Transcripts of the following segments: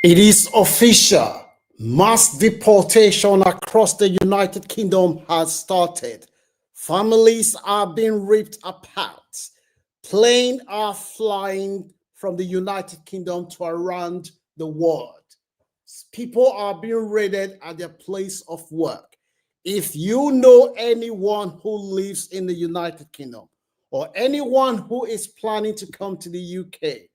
It is official. Mass deportation across the United Kingdom has started. Families are being ripped apart. Planes are flying from the United Kingdom to around the world. People are being raided at their place of work. If you know anyone who lives in the United Kingdom or anyone who is planning to come to the UK,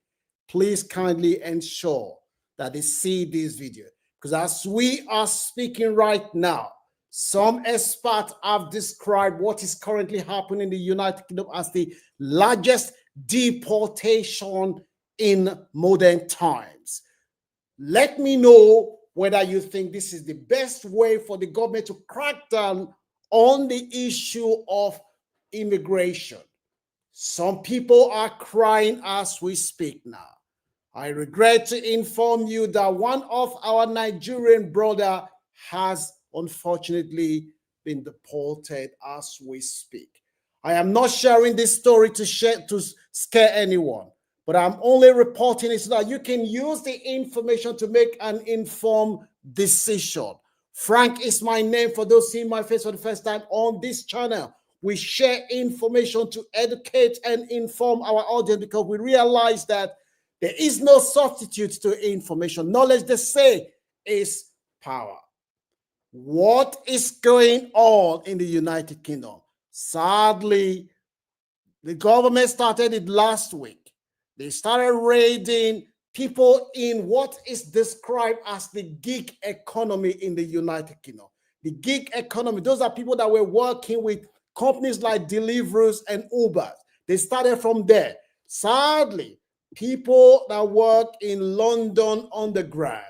please kindly ensure that they see this video. Because as we are speaking right now, some experts have described what is currently happening in the United Kingdom as the largest deportation in modern times. Let me know whether you think this is the best way for the government to crack down on the issue of immigration. Some people are crying as we speak now. I regret to inform you that one of our Nigerian brother has unfortunately been deported as we speak. I am not sharing this story to scare anyone, but I'm only reporting it so that you can use the information to make an informed decision. Frank is my name for those seeing my face for the first time on this channel. We share information to educate and inform our audience because we realize that there is no substitute to information. Knowledge, they say, is power. What is going on in the United Kingdom? Sadly, the government started it last week. They started raiding people in what is described as the gig economy in the United Kingdom. The gig economy, those are people that were working with companies like Deliveroo and Uber. They started from there. Sadly, people that work in London Underground,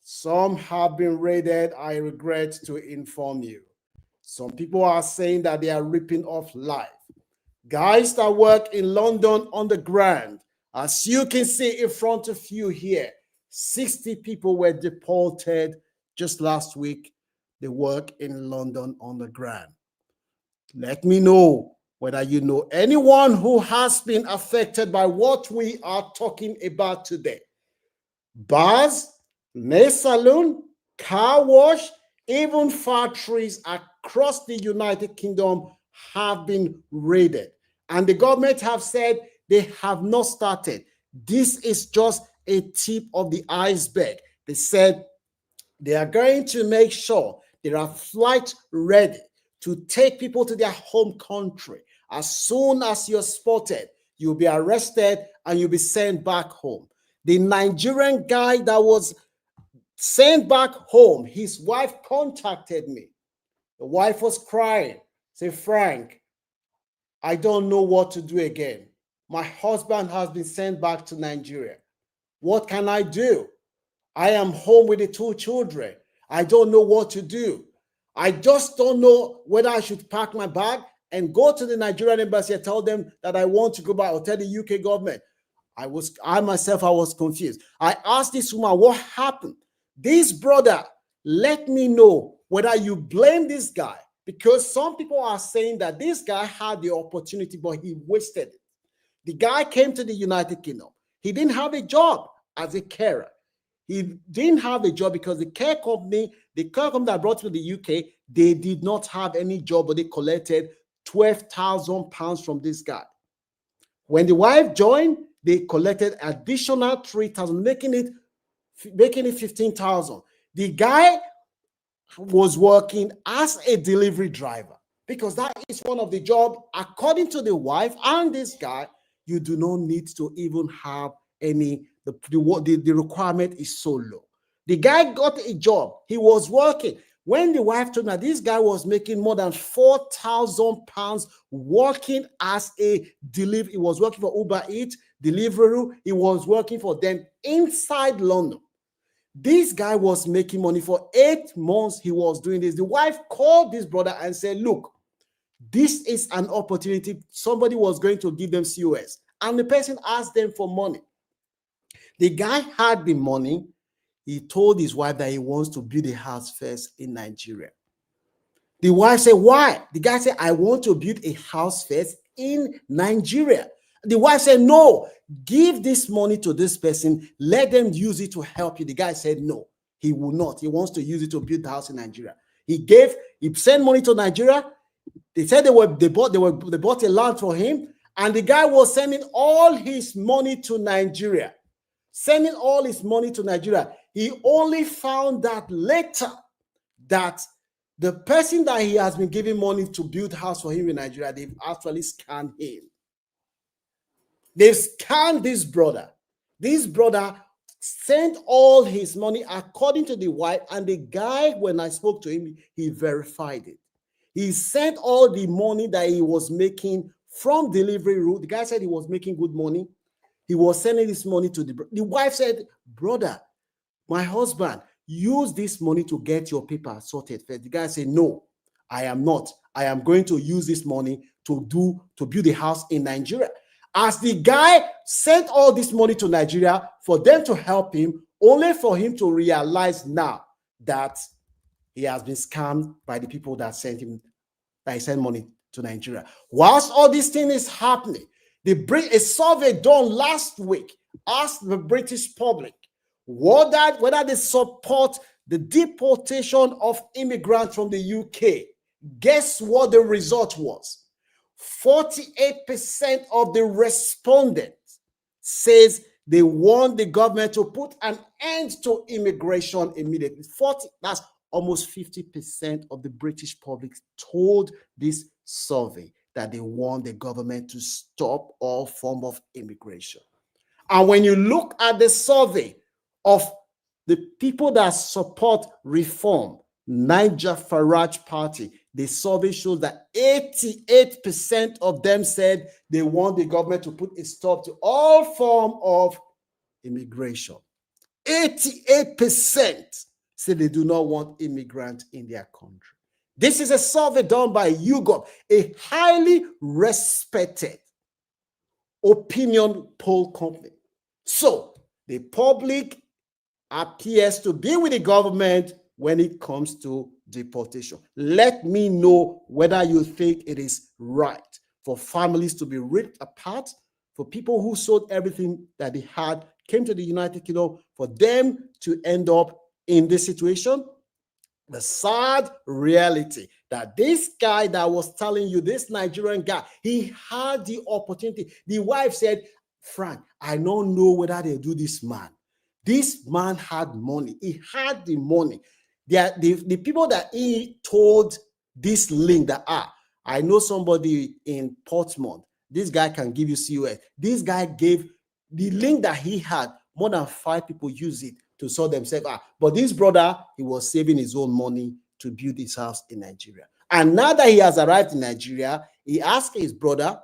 some have been raided. I regret to inform you. Some people are saying that they are ripping off life. Guys that work in London Underground, as you can see in front of you here, 60 people were deported just last week. They work in London Underground. Let me know whether you know anyone who has been affected by what we are talking about today. Bars, nail salon, car wash, even factories across the United Kingdom have been raided. And the government have said they have not started. This is just a tip of the iceberg. They said they are going to make sure there are flights ready to take people to their home country. As soon as you're spotted, you'll be arrested and you'll be sent back home. The Nigerian guy that was sent back home, his wife contacted me. The wife was crying. Say, Frank, I don't know what to do again. My husband has been sent back to Nigeria. What can I do? I am home with the 2 children. I don't know what to do. I just don't know whether I should pack my bag and go to the Nigerian embassy and tell them that I want to go back, or tell the UK government. I myself was confused. I asked this woman, what happened? This brother, let me know whether you blame this guy, because some people are saying that this guy had the opportunity, but he wasted it. The guy came to the United Kingdom. He didn't have a job as a carer. He didn't have a job because the care company that brought him to the UK, they did not have any job, but they collected £12,000 from this guy. When the wife joined, they collected additional 3,000, making it 15,000. The guy was working as a delivery driver because that is one of the jobs, according to the wife and this guy. You do not need to even have any. The requirement is so low. The guy got a job. He was working. When the wife told me that this guy was making more than £4,000 working as a delivery, he was working for Uber Eats, Deliveroo, he was working for them inside London. This guy was making money for 8 months. He was doing this. The wife called this brother and said, look, this is an opportunity. Somebody was going to give them COS, and the person asked them for money. The guy had the money. He told his wife that he wants to build a house first in Nigeria. The wife said, why? The guy said, I want to build a house first in Nigeria. The wife said, no, give this money to this person. Let them use it to help you. The guy said, no, he will not. He wants to use it to build the house in Nigeria. He sent money to Nigeria. They said they bought a land for him. And the guy was sending all his money to Nigeria. Sending all his money to Nigeria. He only found that later that the person that he has been giving money to build a house for him in Nigeria, they've actually scanned him. They've scanned this brother. This brother sent all his money according to the wife, and the guy, when I spoke to him, he verified it. He sent all the money that he was making from delivery route. The guy said he was making good money. He was sending this money to the wife said, brother, my husband, use this money to get your paper sorted first. The guy said, no, I am not. I am going to use this money to build a house in Nigeria. As the guy sent all this money to Nigeria for them to help him, only for him to realize now that he has been scammed by the people that sent money to Nigeria. Whilst all this thing is happening, a survey done last week asked the British public whether they support the deportation of immigrants from the UK. Guess what the result was? 48% of the respondents says they want the government to put an end to immigration immediately. That's almost 50% of the British public told this survey that they want the government to stop all form of immigration. And when you look at the survey of the people that support reform, Niger Farage Party, the survey shows that 88% of them said they want the government to put a stop to all form of immigration. 88% say they do not want immigrants in their country. This is a survey done by YouGov, a highly respected opinion poll company. So the public appears to be with the government when it comes to deportation. Let me know whether you think it is right for families to be ripped apart, for people who sold everything that they had, came to the United Kingdom, for them to end up in this situation. The sad reality that this guy that was telling you, this Nigerian guy, he had the opportunity. The wife said, Frank, I don't know whether they do this man. This man had money. He had the money. The people that he told this link that, I know somebody in Portsmouth. This guy can give you COS. This guy gave the link that he had. More than 5 people use it to sort themselves out. But this brother, he was saving his own money to build his house in Nigeria. And now that he has arrived in Nigeria, he asked his brother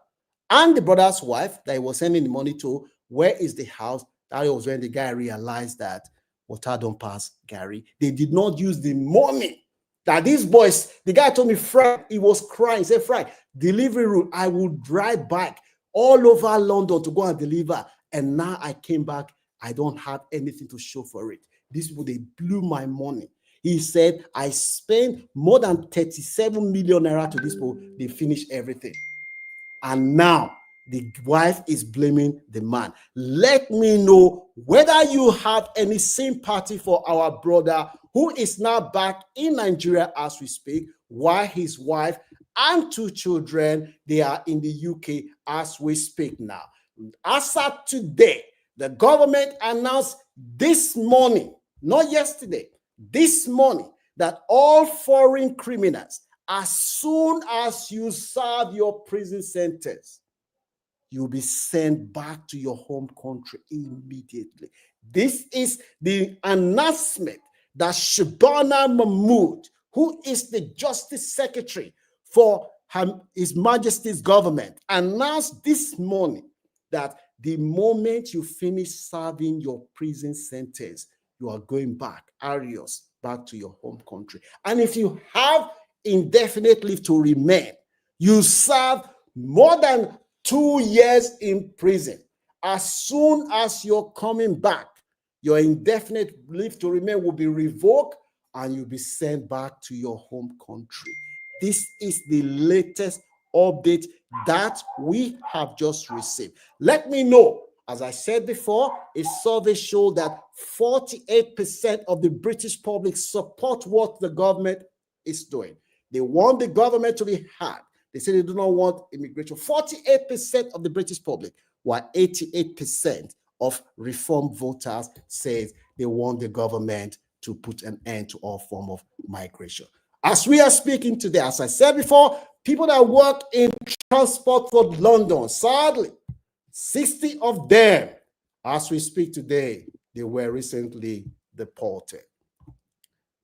and the brother's wife that he was sending the money to, where is the house? That was when the guy realized that water don't pass Gary. They did not use the money that these boys, the guy told me, Frank, he was crying. He said, Frank, delivery route, I will drive back all over London to go and deliver. And now I came back, I don't have anything to show for it. These people, they blew my money. He said, I spent more than 37 million naira to these people. They finished everything. And now the wife is blaming the man. Let me know whether you have any sympathy for our brother who is now back in Nigeria as we speak, while his wife and 2 children, they are in the UK as we speak now. As of today, the government announced this morning, not yesterday, this morning, that all foreign criminals, as soon as you serve your prison sentence, you'll be sent back to your home country immediately. This is the announcement that Shabana Mahmood, who is the Justice Secretary for His Majesty's government, announced this morning that the moment you finish serving your prison sentence, you are going back, Arios, back to your home country. And if you have indefinite leave to remain, you serve more than 2 years in prison. As soon as you're coming back, your indefinite leave to remain will be revoked and you'll be sent back to your home country. This is the latest update that we have just received. Let me know. As I said before, a survey showed that 48% of the British public support what the government is doing. They want the government to be hard. They say they do not want immigration. 48% of the British public, while 88% of reform voters says they want the government to put an end to all form of migration. As we are speaking today, as I said before, people that work in transport for London, sadly, 60 of them, as we speak today, they were recently deported.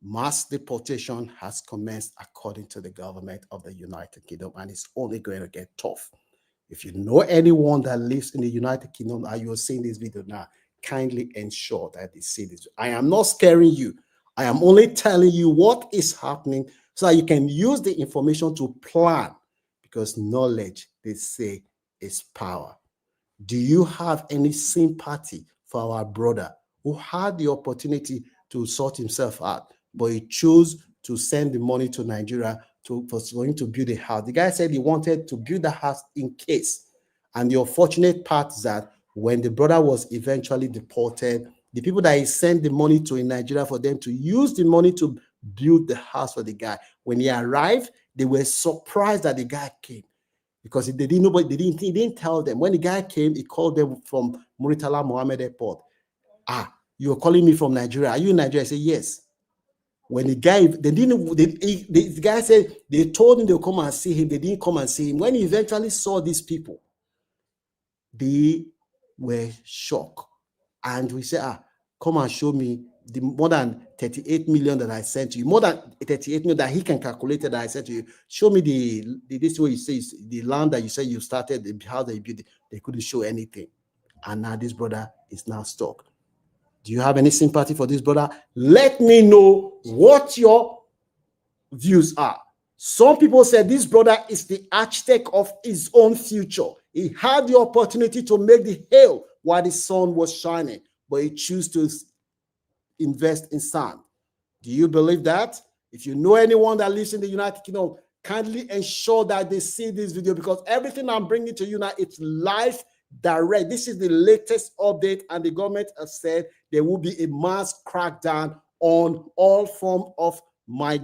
Mass deportation has commenced according to the government of the United Kingdom, and it's only going to get tough. If you know anyone that lives in the United Kingdom and you're seeing this video now, kindly ensure that they see this. I am not scaring you. I am only telling you what is happening so that you can use the information to plan, because knowledge, they say, is power. Do you have any sympathy for our brother who had the opportunity to sort himself out, but he chose to send the money to Nigeria for him to build a house? The guy said he wanted to build a house in case. And the unfortunate part is that when the brother was eventually deported, the people that he sent the money to in Nigeria for them to use the money to build the house for the guy, when he arrived, they were surprised that the guy came, because they didn't know, but he didn't tell them. When the guy came, he called them from Muritala Mohammed Airport. You're calling me from Nigeria. Are you in Nigeria? I said, yes. When the guy, the guy said they told him they'll come and see him. They didn't come and see him. When he eventually saw these people, they were shocked. And we said, come and show me the more than 38 million that I sent to you, more than 38 million that he can calculate that I sent to you. Show me this way you say the land that you said you started, the house that you built. They couldn't show anything. And now this brother is now stuck. Do you have any sympathy for this brother? Let me know what your views are. Some people said this brother is the architect of his own future. He had the opportunity to make the hail while the sun was shining, but he chose to invest in sand. Do you believe that? If you know anyone that lives in the United Kingdom, kindly ensure that they see this video, because everything I'm bringing to you now, it's live, direct. This is the latest update, and the government has said there will be a mass crackdown on all form of migration.